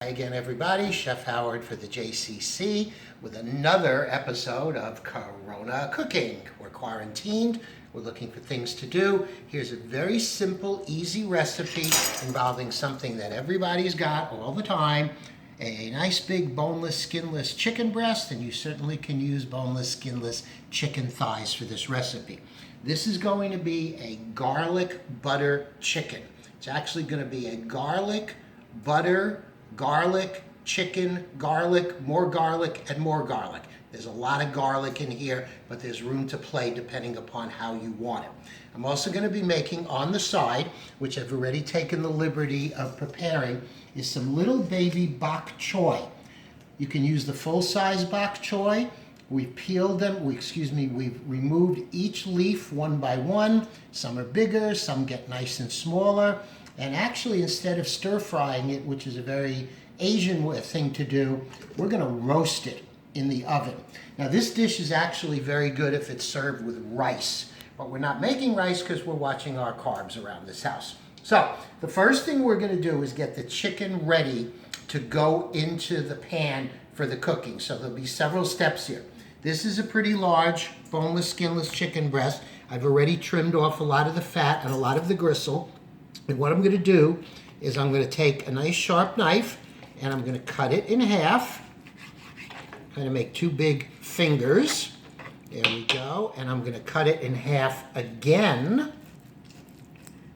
Hi again, everybody. Chef Howard for the JCC with another episode of Corona Cooking. We're quarantined. We're looking for things to do. Here's a very simple, easy recipe involving something that everybody's got all the time. A nice big boneless, skinless chicken breast, and you certainly can use boneless, skinless chicken thighs for this recipe. This is going to be a garlic butter chicken. It's actually going to be a garlic butter garlic, chicken, garlic, more garlic, and more garlic. There's a lot of garlic in here, but there's room to play depending upon how you want it. I'm also going to be making on the side, which I've already taken the liberty of preparing, is some little baby bok choy. You can use the full-size bok choy. We've peeled them, we've removed each leaf one by one. Some are bigger, some get nice and smaller. And actually, instead of stir frying it, which is a very Asian thing to do, we're going to roast it in the oven. Now, this dish is actually very good if it's served with rice, but we're not making rice because we're watching our carbs around this house. So the first thing we're going to do is get the chicken ready to go into the pan for the cooking. So there'll be several steps here. This is a pretty large boneless, skinless chicken breast. I've already trimmed off a lot of the fat and a lot of the gristle. And what I'm going to do is I'm going to take a nice sharp knife and I'm going to cut it in half. Kind of make two big fingers. There we go. And I'm going to cut it in half again.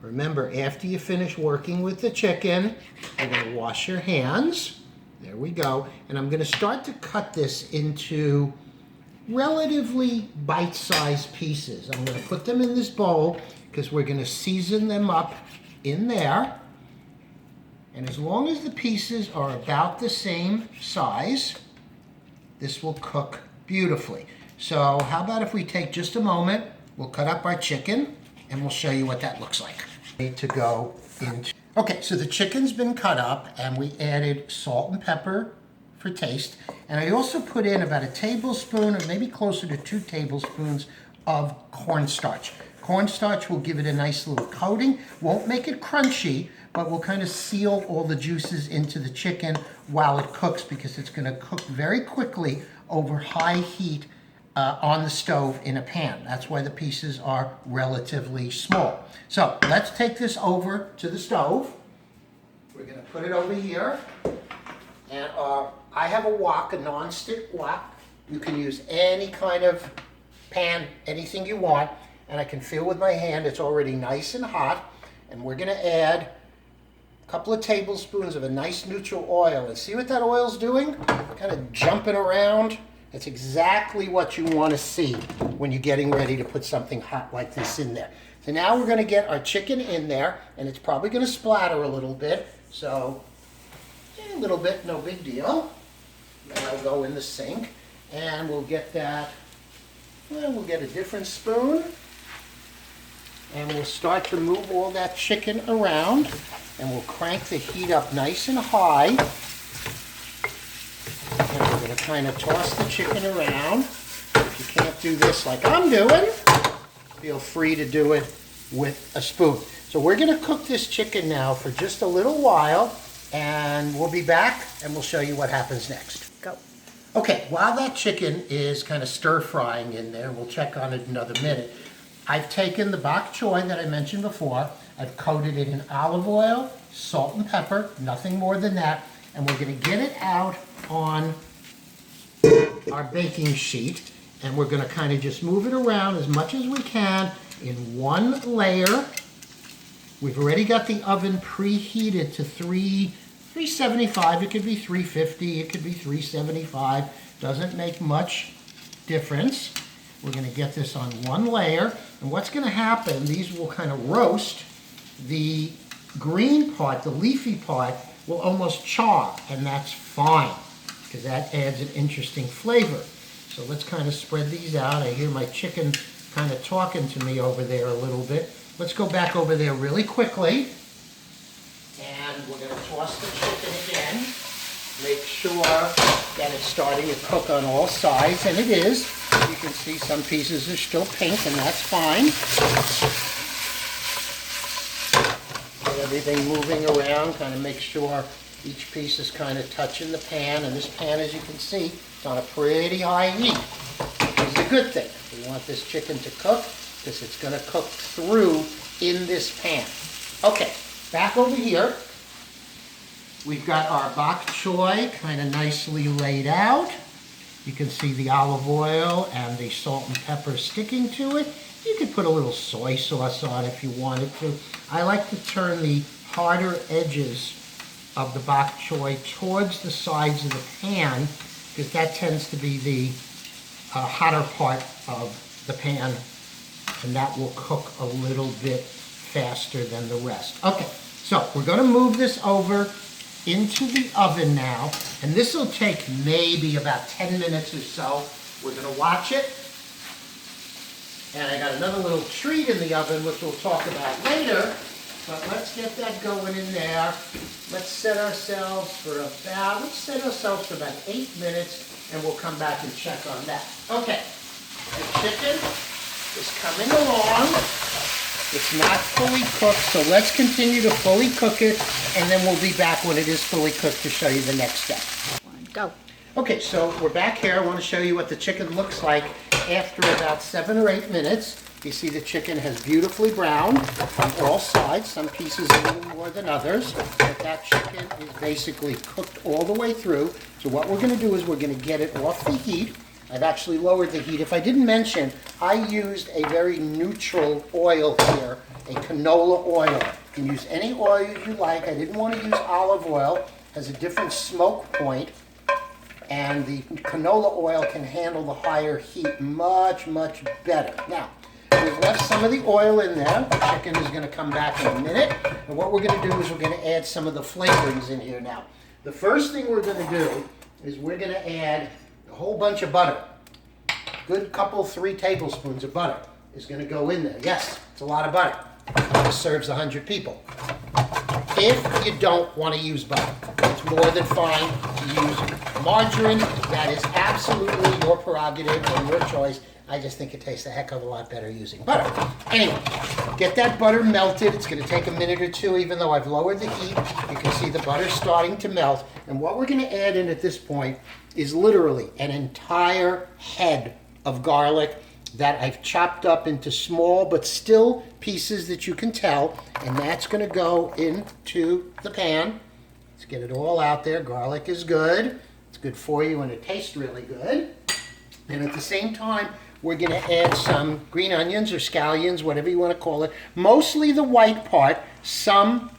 Remember, after you finish working with the chicken, you're going to wash your hands. There we go. And I'm going to start to cut this into relatively bite-sized pieces. I'm going to put them in this bowl because we're going to season them up in there, and as long as the pieces are about the same size, this will cook beautifully. So how about if we take just a moment, we'll cut up our chicken and we'll show you what that looks like. Need to go into. Okay, so the chicken's been cut up and we added salt and pepper for taste, and I also put in about a tablespoon or maybe closer to 2 tablespoons of cornstarch. Cornstarch will give it a nice little coating, won't make it crunchy, but will kind of seal all the juices into the chicken while it cooks, because it's going to cook very quickly over high heat on the stove in a pan. That's why the pieces are relatively small. So let's take this over to the stove. We're going to put it over here, and I have a wok, a non-stick wok. You can use any kind of pan, anything you want. And I can feel with my hand it's already nice and hot. And we're going to add a couple of tablespoons of a nice neutral oil. And see what that oil's doing? Kind of jumping around. That's exactly what you want to see when you're getting ready to put something hot like this in there. So now we're going to get our chicken in there, and it's probably going to splatter a little bit. So a little bit, no big deal. That'll go in the sink, and we'll get that. Well, we'll get a different spoon. And we'll start to move all that chicken around, and we'll crank the heat up nice and high. And we're going to kind of toss the chicken around. If you can't do this like I'm doing, feel free to do it with a spoon. So we're going to cook this chicken now for just a little while, and we'll be back and we'll show you what happens next. Go. Okay, while that chicken is kind of stir frying in there, we'll check on it another minute. I've taken the bok choy that I mentioned before, I've coated it in olive oil, salt and pepper, nothing more than that, and we're going to get it out on our baking sheet, and we're going to kind of just move it around as much as we can in one layer. We've already got the oven preheated to 375, it could be 350, it could be 375, doesn't make much difference. We're going to get this on one layer, and what's going to happen, these will kind of roast. The green part, the leafy part, will almost char, and that's fine, because that adds an interesting flavor. So let's kind of spread these out. I hear my chicken kind of talking to me over there a little bit. Let's go back over there really quickly, and we're going to toss the chicken again. Make sure that it's starting to cook on all sides, and it is. You can see some pieces are still pink, and that's fine. Get everything moving around, kind of make sure Each piece is kind of touching the pan, and this pan, as you can see, is on a pretty high heat. Which is a good thing. We want this chicken to cook because it's going to cook through in this pan. Okay, back over here. We've got our bok choy kind of nicely laid out. You can see the olive oil and the salt and pepper sticking to it. You could put a little soy sauce on if you wanted to. I like to turn the harder edges of the bok choy towards the sides of the pan because that tends to be the hotter part of the pan, and that will cook a little bit faster than the rest. Okay, so we're going to move this over into the oven now, and this will take maybe about 10 minutes or so. We're going to watch it, and I got another little treat in the oven which we'll talk about later, but let's get that going in there. Let's set ourselves for about 8 minutes, and we'll come back and check on that. Okay, the chicken is coming along. It's not fully cooked, so let's continue to fully cook it, and then we'll be back when it is fully cooked to show you the next step. Go. Okay, so we're back here. I want to show you what the chicken looks like after about 7 or 8 minutes. You see the chicken has beautifully browned on all sides, some pieces a little more than others, but that chicken is basically cooked all the way through. So what we're going to do is we're going to get it off the heat. I've actually lowered the heat. If I didn't mention, I used a very neutral oil here, a canola oil. You can use any oil you like. I didn't want to use olive oil. It has a different smoke point, and the canola oil can handle the higher heat much, much better. Now, we've left some of the oil in there. The chicken is going to come back in a minute, and what we're going to do is we're going to add some of the flavorings in here now. The first thing we're going to do is we're going to add a whole bunch of butter. Good couple, 3 tablespoons of butter is going to go in there. Yes, it's a lot of butter. This serves 100 people. If you don't want to use butter, it's more than fine to use margarine. That is absolutely your prerogative and your choice. I just think it tastes a heck of a lot better using butter. Anyway, get that butter melted. It's going to take a minute or two, even though I've lowered the heat. You can see the butter starting to melt. And what we're going to add in at this point is literally an entire head of garlic that I've chopped up into small but still pieces that you can tell. And that's going to go into the pan. Let's get it all out there. Garlic is good. It's good for you and it tastes really good. And at the same time, we're going to add some green onions or scallions, whatever you want to call it. Mostly the white part, some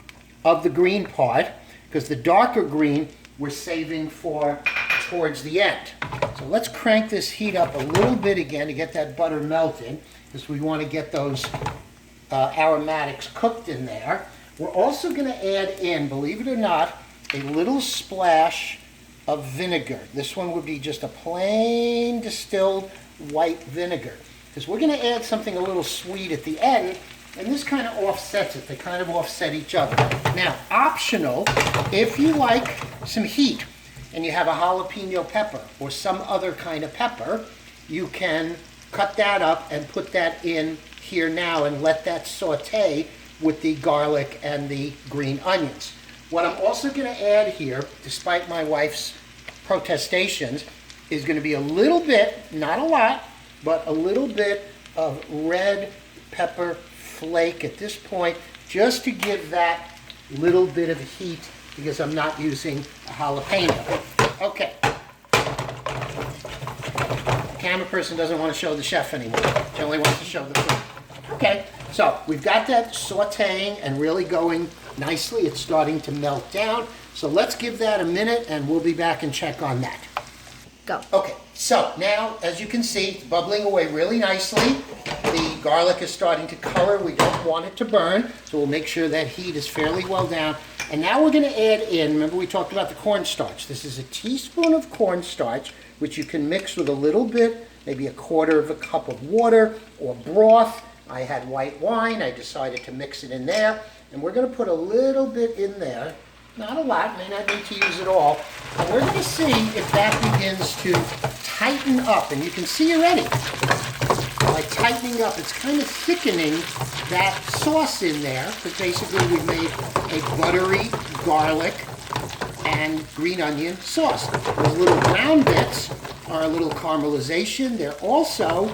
of the green part, because the darker green we're saving for towards the end. So let's crank this heat up a little bit again to get that butter melted, because we want to get those aromatics cooked in there. We're also going to add in, believe it or not, a little splash of vinegar. This one would be just a plain distilled white vinegar, because we're going to add something a little sweet at the end, and this kind of offsets it. They kind of offset each other. Now, optional, if you like some heat and you have a jalapeno pepper or some other kind of pepper, you can cut that up and put that in here now and let that saute with the garlic and the green onions. What I'm also going to add here, despite my wife's protestations, is going to be a little bit, not a lot, but a little bit of red pepper flake at this point, just to give that little bit of heat, because I'm not using a jalapeno. Okay. The camera person doesn't want to show the chef anymore. She only wants to show the food. Okay, so we've got that sauteing and really going nicely. It's starting to melt down. So let's give that a minute and we'll be back and check on that. Go. Okay, so now, as you can see, it's bubbling away really nicely. The garlic is starting to color. We don't want it to burn, so we'll make sure that heat is fairly well down. And now we're going to add in, remember we talked about the cornstarch. This is a teaspoon of cornstarch, which you can mix with a little bit, maybe a quarter of a cup of water or broth. I had white wine. I decided to mix it in there. And we're going to put a little bit in there. Not a lot, may not need to use it all. And we're going to see if that begins to tighten up. And you can see already, by tightening up, it's kind of thickening that sauce in there. Because basically we've made a buttery garlic and green onion sauce. Those little brown bits are a little caramelization. They're also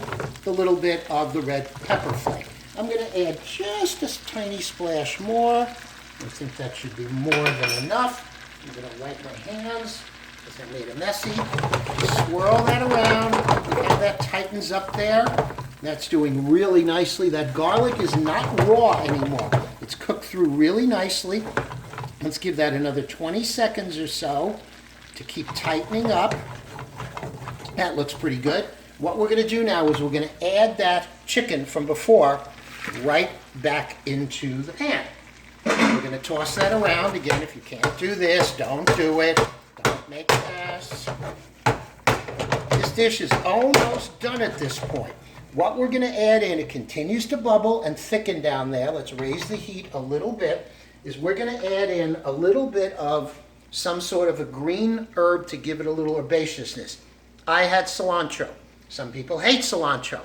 the little bit of the red pepper flake. I'm going to add just a tiny splash more. I think that should be more than enough. I'm going to wipe my hands because I made a messy. Swirl that around. Look how that tightens up there. That's doing really nicely. That garlic is not raw anymore. It's cooked through really nicely. Let's give that another 20 seconds or so to keep tightening up. That looks pretty good. What we're going to do now is we're going to add that chicken from before right back into the pan. We're going to toss that around. Again, if you can't do this, don't do it. Don't make a mess. This dish is almost done at this point. What we're going to add in, it continues to bubble and thicken down there. Let's raise the heat a little bit. Is we're going to add in a little bit of some sort of a green herb to give it a little herbaceousness. I had cilantro. Some people hate cilantro.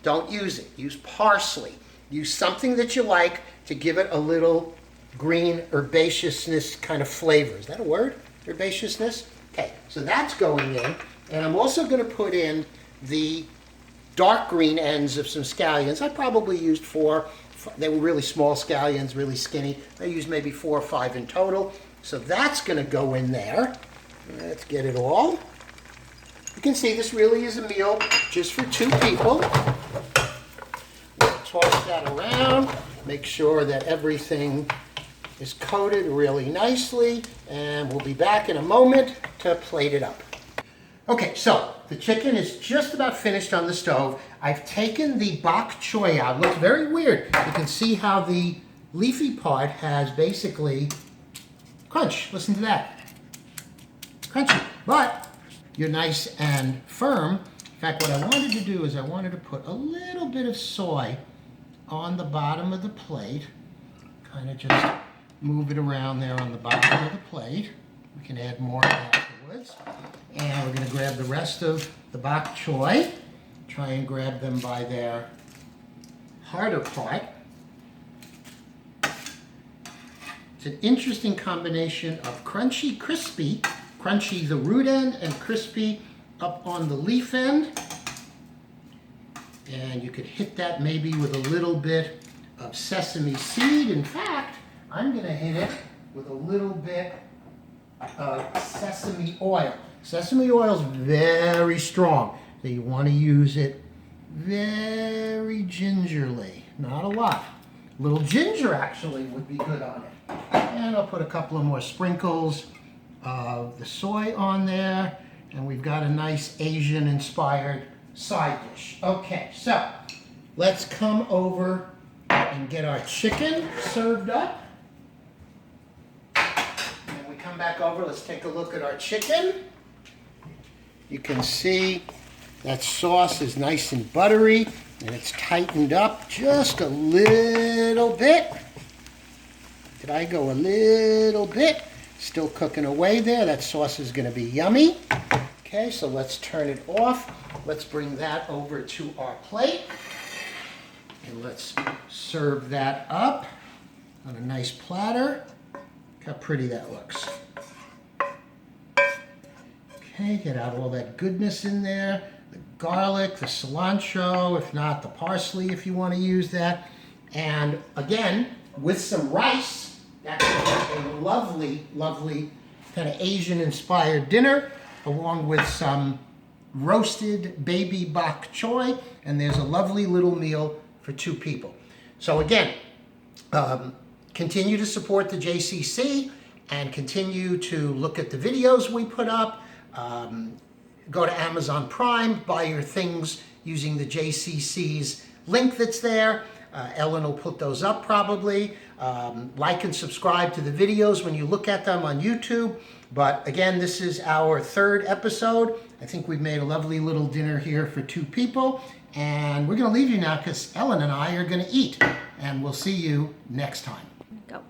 Don't use it. Use parsley. Use something that you like to give it a little green herbaceousness kind of flavor. Is that a word? Herbaceousness? Okay, so that's going in. And I'm also going to put in the dark green ends of some scallions. I probably used 4. They were really small scallions, really skinny. I used maybe 4 or 5 in total. So that's going to go in there. Let's get it all. You can see this really is a meal just for 2 people. We'll toss that around. Make sure that everything is coated really nicely. And we'll be back in a moment to plate it up. Okay, so the chicken is just about finished on the stove. I've taken the bok choy out. It looks very weird. You can see how the leafy part has basically crunch. Listen to that. Crunchy, but you're nice and firm. In fact, what I wanted to do is I wanted to put a little bit of soy on the bottom of the plate. Kind of just move it around there on the bottom of the plate. We can add more afterwards. And we're going to grab the rest of the bok choy. Try and grab them by their harder part. It's an interesting combination of crunchy, crispy, crunchy the root end and crispy up on the leaf end. And you could hit that maybe with a little bit of sesame seed. In fact, I'm going to hit it with a little bit of sesame oil. Sesame oil is very strong, so you want to use it very gingerly, not a lot. A little ginger actually would be good on it. And I'll put a couple of more sprinkles of the soy on there, and we've got a nice Asian-inspired side dish. Okay, so let's come over and get our chicken served up. And we come back over, let's take a look at our chicken. You can see that sauce is nice and buttery, and it's tightened up just a little bit. Did I go a little bit? Still cooking away there. That sauce is going to be yummy. Okay, so let's turn it off. Let's bring that over to our plate. And let's serve that up on a nice platter. Look how pretty that looks. Okay, get out all that goodness in there. The garlic, the cilantro, if not the parsley if you want to use that. And again, with some rice, that's a lovely, lovely kind of Asian-inspired dinner, along with some roasted baby bok choy, and there's a lovely little meal for 2 people. So again, continue to support the JCC and continue to look at the videos we put up. Go to Amazon Prime, buy your things using the JCC's link that's there. Ellen will put those up probably. Like and subscribe to the videos when you look at them on YouTube. But again, this is our 3rd episode. I think we've made a lovely little dinner here for 2 people. And we're going to leave you now because Ellen and I are going to eat. And we'll see you next time. Go.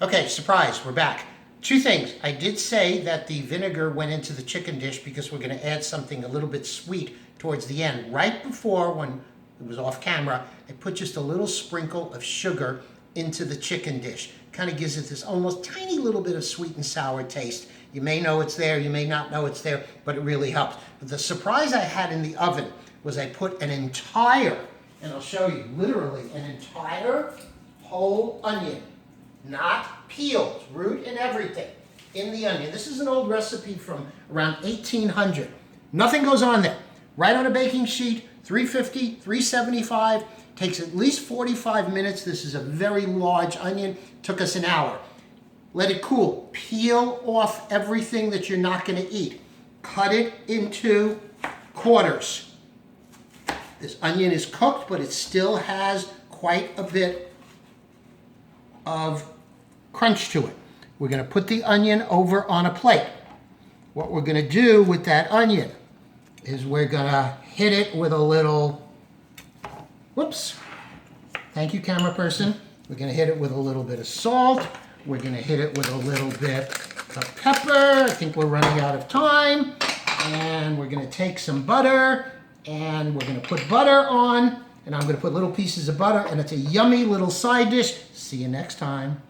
Okay, surprise, we're back. 2 things. I did say that the vinegar went into the chicken dish because we're going to add something a little bit sweet towards the end. Right before, when it was off camera, I put just a little sprinkle of sugar into the chicken dish. Kind of gives it this almost tiny little bit of sweet and sour taste. You may know it's there, you may not know it's there, but it really helps. But the surprise I had in the oven was I put an entire, and I'll show you, literally an entire whole onion, not peeled, root and everything, in the onion. This is an old recipe from around 1800. Nothing goes on there. Right on a baking sheet, 350, 375. Takes at least 45 minutes. This is a very large onion. Took us an hour. Let it cool. Peel off everything that you're not going to eat. Cut it into quarters. This onion is cooked, but it still has quite a bit of crunch to it. We're going to put the onion over on a plate. What we're going to do with that onion is we're going to hit it with a little, whoops, thank you, camera person. We're going to hit it with a little bit of salt. We're going to hit it with a little bit of pepper. I think we're running out of time. And we're going to take some butter, and we're going to put butter on, and I'm going to put little pieces of butter, and it's a yummy little side dish. See you next time.